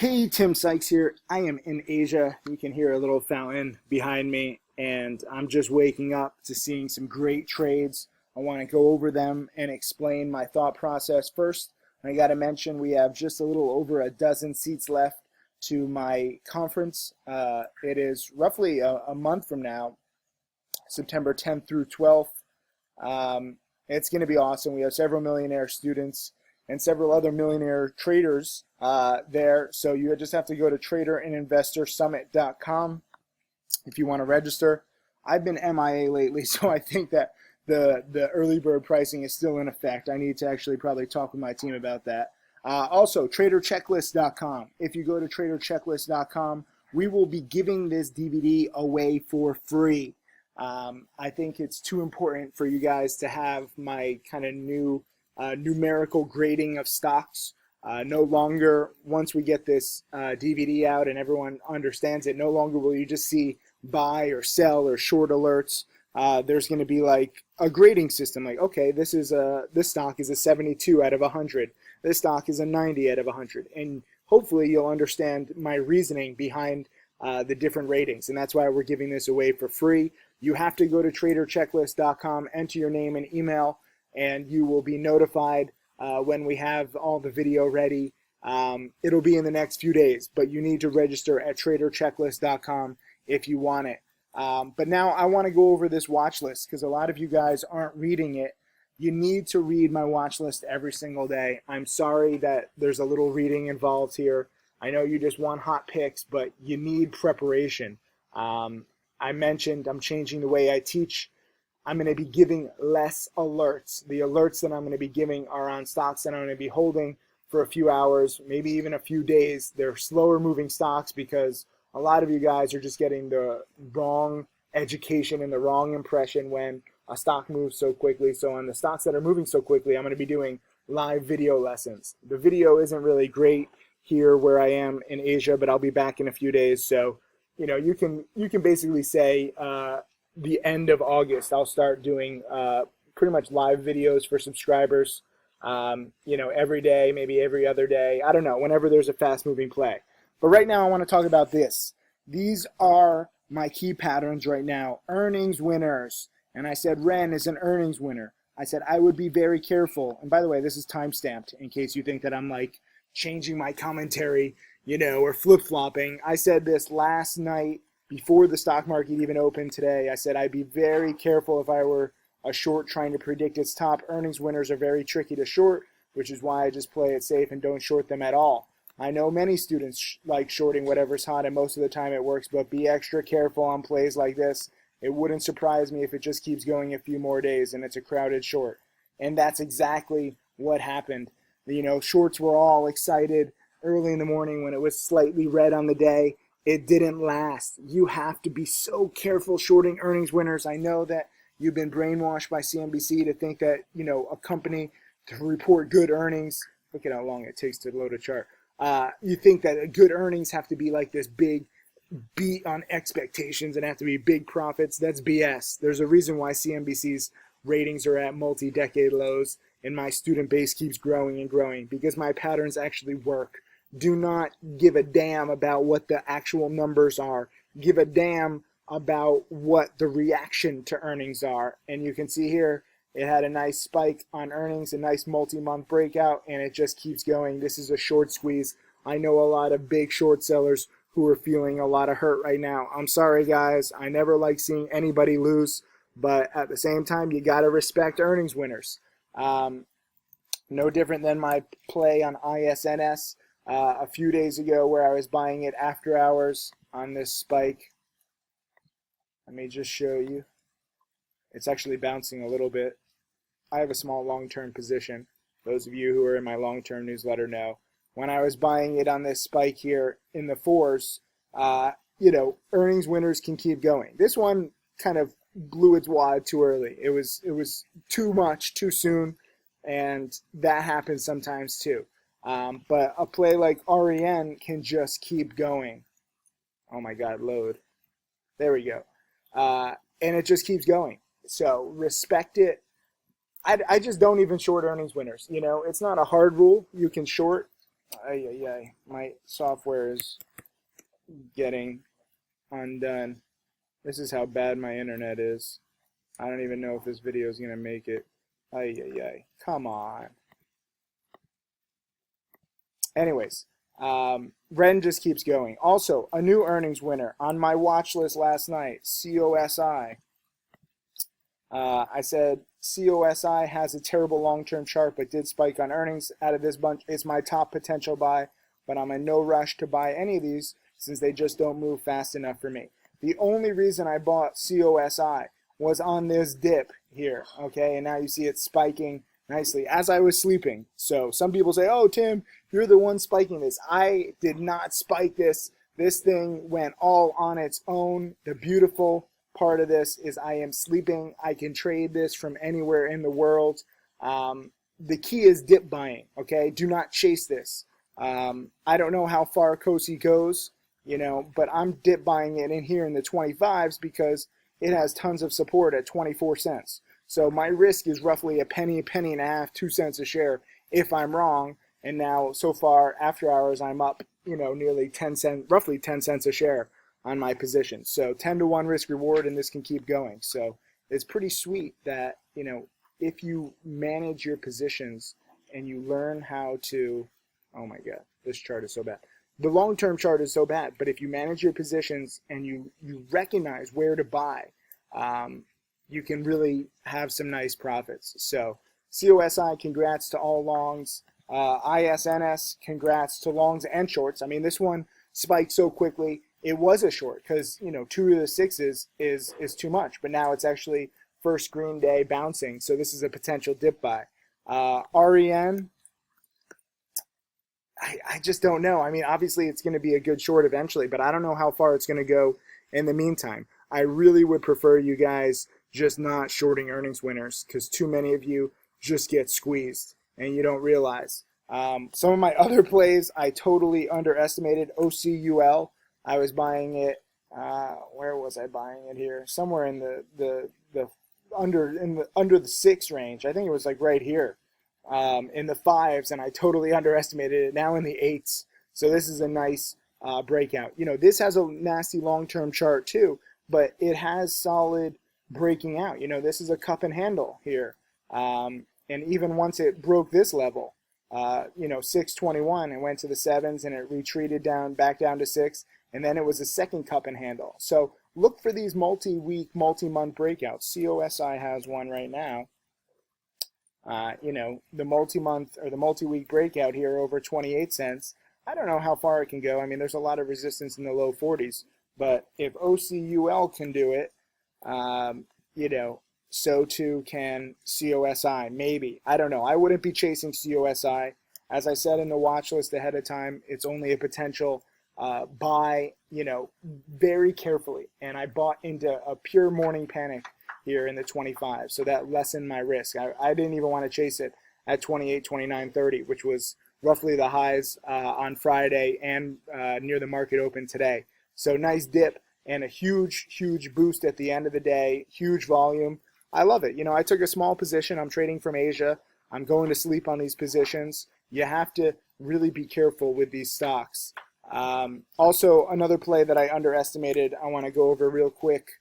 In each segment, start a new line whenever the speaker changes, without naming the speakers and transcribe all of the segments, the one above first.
Hey, Tim Sykes here. I am in Asia. You can hear a little fountain behind me, and I'm just waking up to seeing some great trades. I want to go over them and explain my thought process. First, I got to mention we have just a little over a dozen seats left to my conference. It is roughly a month from now, September 10th through 12th. It's going to be awesome. We have several millionaire students and several other millionaire traders there. So you just have to go to traderandinvestorsummit.com if you want to register. I've been MIA lately, so I think that the early bird pricing is still in effect. I need to actually probably talk with my team about that. Also, traderchecklist.com. If you go to traderchecklist.com, we will be giving this DVD away for free. I think it's too important for you guys to have my kind of new numerical grading of stocks. No longer, once we get this DVD out and everyone understands it, no longer will you just see buy or sell or short alerts. There's going to be like a grading system. Like, okay, this stock is a 72 out of 100. This stock is a 90 out of 100. And hopefully you'll understand my reasoning behind the different ratings. And that's why we're giving this away for free. You have to go to traderchecklist.com, enter your name and email, and you will be notified when we have all the video ready. It'll be in the next few days, but you need to register at traderchecklist.com if you want it. But now I want to go over this watch list because a lot of you guys aren't reading it. You need to read my watch list every single day. I'm sorry that there's a little reading involved here. I know you just want hot picks, but you need preparation. I mentioned I'm changing the way I teach. I'm going to be giving less alerts. The alerts that I'm going to be giving are on stocks that I'm going to be holding for a few hours, maybe even a few days. They're slower moving stocks because a lot of you guys are just getting the wrong education and the wrong impression when a stock moves so quickly. So on the stocks that are moving so quickly, I'm going to be doing live video lessons. The video isn't really great here where I am in Asia, but I'll be back in a few days. So, you know, you can basically say the end of August, I'll start doing pretty much live videos for subscribers, every day, maybe every other day. I don't know, whenever there's a fast-moving play. But right now, I want to talk about this. These are my key patterns right now. Earnings winners. And I said Ren is an earnings winner. I said I would be very careful. And by the way, this is time-stamped in case you think that I'm like changing my commentary, or flip-flopping. I said this last night before the stock market even opened today. I said I'd be very careful if I were a short trying to predict its top. Earnings winners are very tricky to short, which is why I just play it safe and don't short them at all. I know many students like shorting whatever's hot, and most of the time it works, but be extra careful on plays like this. It wouldn't surprise me if it just keeps going a few more days and it's a crowded short. And that's exactly what happened. Shorts were all excited early in the morning when it was slightly red on the day. It didn't last. You have to be so careful shorting earnings winners. I know that you've been brainwashed by CNBC to think that, a company to report good earnings. Look at how long it takes to load a chart. You think that good earnings have to be like this big beat on expectations and have to be big profits. That's BS. There's a reason why CNBC's ratings are at multi-decade lows and my student base keeps growing and growing because my patterns actually work. Do not give a damn about what the actual numbers are. Give a damn about what the reaction to earnings are. And you can see here, it had a nice spike on earnings, a nice multi-month breakout, and it just keeps going. This is a short squeeze. I know a lot of big short sellers who are feeling a lot of hurt right now. I'm sorry, guys. I never like seeing anybody lose, but at the same time, you got to respect earnings winners. No different than my play on ISNS a few days ago where I was buying it after hours on this spike. Let me just show you. It's actually bouncing a little bit. I have a small long-term position. Those of you who are in my long-term newsletter know. When I was buying it on this spike here in the fours, earnings winners can keep going. This one kind of blew its wad too early. It was too much, too soon, and that happens sometimes too. But a play like REN can just keep going. Oh my God, load. There we go. And it just keeps going. So respect it. I just don't even short earnings winners. It's not a hard rule. You can short Ay, ay, ay. My software is getting undone. This is how bad my internet is. I don't even know if this video is going to make it. Ay, ay, ay. Come on. Anyways, Ren just keeps going. Also, a new earnings winner on my watch list last night, COSI. I said COSI has a terrible long-term chart, but did spike on earnings. Out of this bunch, it's my top potential buy, but I'm in no rush to buy any of these since they just don't move fast enough for me. The only reason I bought COSI was on this dip here, okay? And now you see it spiking nicely as I was sleeping. So some people say, oh, Tim, you're the one spiking this. I did not spike this. This thing went all on its own. The beautiful part of this is I am sleeping. I can trade this from anywhere in the world. The key is dip buying, okay? Do not chase this. I don't know how far COSI goes, you know, but I'm dip buying it in here in the 25s because it has tons of support at 24 cents. So my risk is roughly a penny and a half, 2 cents a share if I'm wrong. And now so far after hours I'm up, you know, nearly 10 cents, roughly 10 cents a share on my position. So 10 to 1 risk reward, and this can keep going. So it's pretty sweet that, you know, if you manage your positions and you learn how to, oh my God, this chart is so bad. The long-term chart is so bad, but if you manage your positions and you recognize where to buy, you can really have some nice profits. So COSI, congrats to all longs. ISNS, congrats to longs and shorts. I mean, this one spiked so quickly. It was a short because, you know, 2 to the 6s is too much, but now it's actually first green day bouncing. So this is a potential dip buy. REN, I just don't know. I mean, obviously it's going to be a good short eventually, but I don't know how far it's going to go in the meantime. I really would prefer you guys just not shorting earnings winners because too many of you just get squeezed and you don't realize. Some of my other plays I totally underestimated. OCUL, I was buying it. Where was I buying it here? Somewhere in the under the 6 range. I think it was like right here. In the 5s, and I totally underestimated it. Now in the 8s. So this is a nice breakout. You know, this has a nasty long-term chart too, but it has solid breaking out. You know, this is a cup and handle here. And even once it broke this level, you know, 621, it went to the 7s and it retreated back down to 6, and then it was a second cup and handle. So look for these multi-week, multi-month breakouts. COSI has one right now. You know, the multi-month or the multi-week breakout here over 28 cents. I don't know how far it can go. I mean, there's a lot of resistance in the low 40s, but if OCUL can do it, you know, so too can COSI, maybe. I don't know. I wouldn't be chasing COSI. As I said in the watch list ahead of time, it's only a potential buy, you know, very carefully. And I bought into a pure morning panic here in the 25, so that lessened my risk. I didn't even want to chase it at 28, 29, 30, which was roughly the highs on Friday and near the market open today. So nice dip and a huge boost at the end of the day, huge volume. I love it. You know, I took a small position. I'm trading from Asia. I'm going to sleep on these positions. You have to really be careful with these stocks. Also, another play that I underestimated, I want to go over real quick.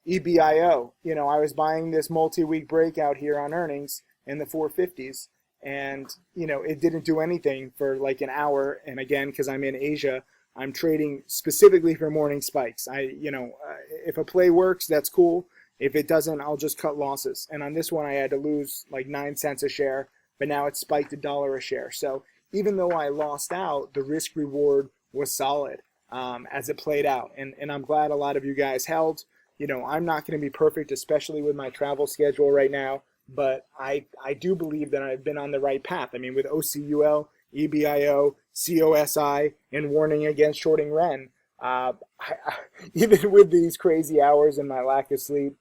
EBIO, you know, I was buying this multi-week breakout here on earnings in the 450s, and, you know, it didn't do anything for like an hour. And again, because I'm in Asia, I'm trading specifically for morning spikes. If a play works, that's cool. If it doesn't, I'll just cut losses. And on this one, I had to lose like 9 cents a share, but now it's spiked $1 a share. So even though I lost out, the risk reward was solid as it played out. And I'm glad a lot of you guys held. You know, I'm not going to be perfect, especially with my travel schedule right now, but I do believe that I've been on the right path. I mean, with OCUL, EBIO, COSI, and warning against shorting Ren, even with these crazy hours and my lack of sleep,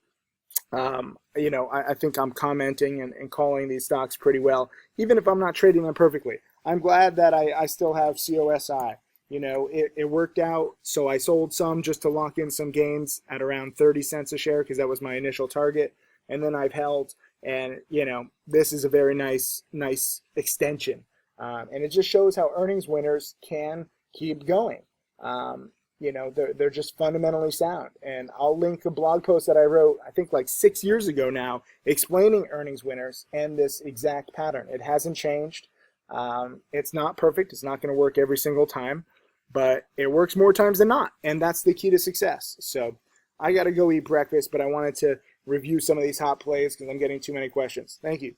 you know, I think I'm commenting and calling these stocks pretty well, even if I'm not trading them perfectly. I'm glad that I still have COSI. You know, it worked out, so I sold some just to lock in some gains at around 30 cents a share because that was my initial target, and then I've held, and, you know, this is a very nice extension And it just shows how earnings winners can keep going. They're just fundamentally sound. And I'll link a blog post that I wrote, I think like 6 years ago now, explaining earnings winners and this exact pattern. It hasn't changed. It's not perfect. It's not going to work every single time, but it works more times than not. And that's the key to success. So I got to go eat breakfast, but I wanted to review some of these hot plays because I'm getting too many questions. Thank you.